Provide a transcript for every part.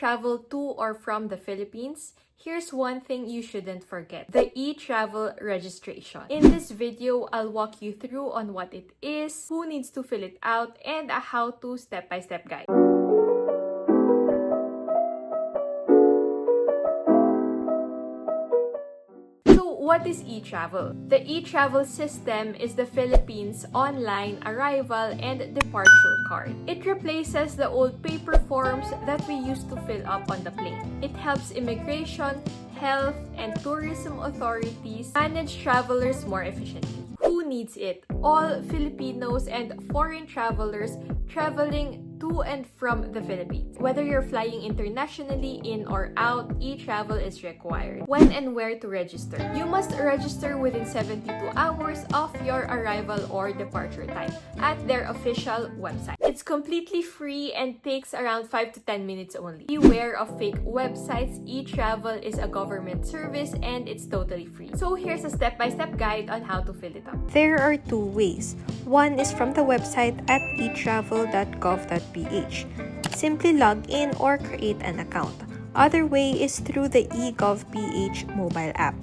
travel to or from the Philippines, here's one thing you shouldn't forget: the eTravel registration. In this video, I'll walk you through on what it is, who needs to fill it out, and a how-to step-by-step guide. What is eTravel? The eTravel system is the Philippines' online arrival and departure card. It replaces the old paper forms that we used to fill up on the plane. It helps immigration, health, and tourism authorities manage travelers more efficiently. Who needs it? All Filipinos and foreign travelers traveling to and from the Philippines. Whether you're flying internationally, in or out, eTravel is required. When and where to register? You must register within 72 hours of your arrival or departure time at their official website. It's completely free and takes around 5 to 10 minutes only. Beware of fake websites. eTravel is a government service and it's totally free. So here's a step-by-step guide on how to fill it up. There are two ways. One is from the website at etravel.gov.ph. Simply log in or create an account. Other way is through the eGov.ph mobile app.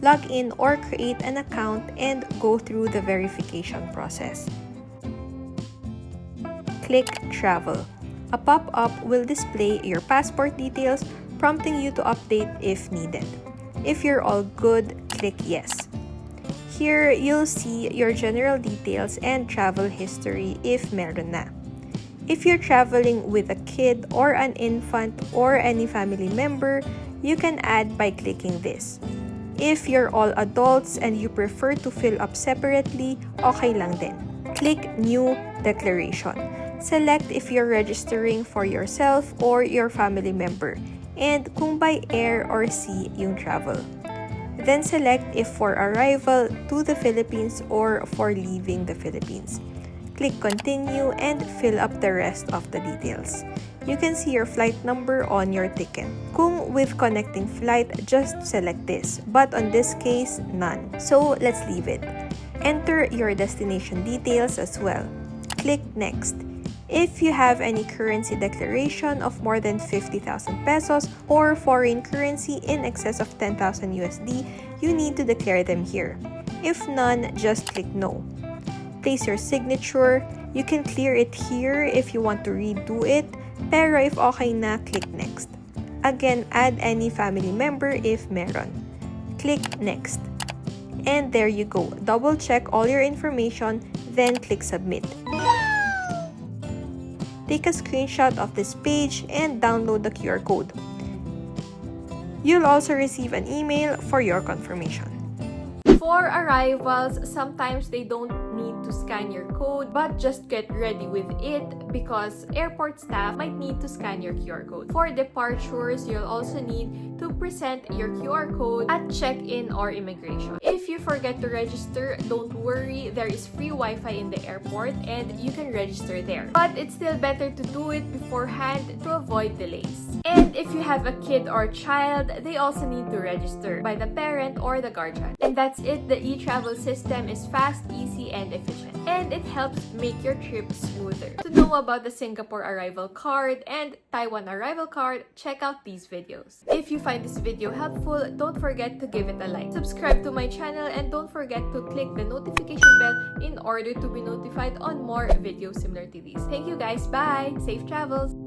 Log in or create an account and go through the verification process. Click Travel. A pop-up will display your passport details, prompting you to update if needed. If you're all good, click Yes. Here, you'll see your general details and travel history if meron na. If you're traveling with a kid or an infant or any family member, you can add by clicking this. If you're all adults and you prefer to fill up separately, okay lang din. Click New Declaration. Select if you're registering for yourself or your family member, and kung by air or sea yung travel. Then select if for arrival to the Philippines or for leaving the Philippines. Click Continue and fill up the rest of the details. You can see your flight number on your ticket. Kung with connecting flight, just select this. But on this case, none. So let's leave it. Enter your destination details as well. Click Next. If you have any currency declaration of more than 50,000 pesos or foreign currency in excess of 10,000 USD, you need to declare them here. If none, just click No. Place your signature. You can clear it here if you want to redo it, pero if okay na, click Next. Again, add any family member if meron. Click Next. And there you go. Double check all your information, then click Submit. Take a screenshot of this page and download the QR code. You'll also receive an email for your confirmation. For arrivals, sometimes they don't need to scan your code, but just get ready with it because airport staff might need to scan your QR code. For departures, you'll also need to present your QR code at check-in or immigration. If you forget to register, don't worry, there is free Wi-Fi in the airport and you can register there. But it's still better to do it beforehand to avoid delays. And if you have a kid or child, they also need to register by the parent or the guardian. And that's it. The eTravel system is fast, easy, and efficient. And it helps make your trip smoother. To know about the Singapore arrival card and Taiwan arrival card, check out these videos. If you find this video helpful, don't forget to give it a like. Subscribe to my channel and don't forget to click the notification bell in order to be notified on more videos similar to these. Thank you guys. Bye! Safe travels!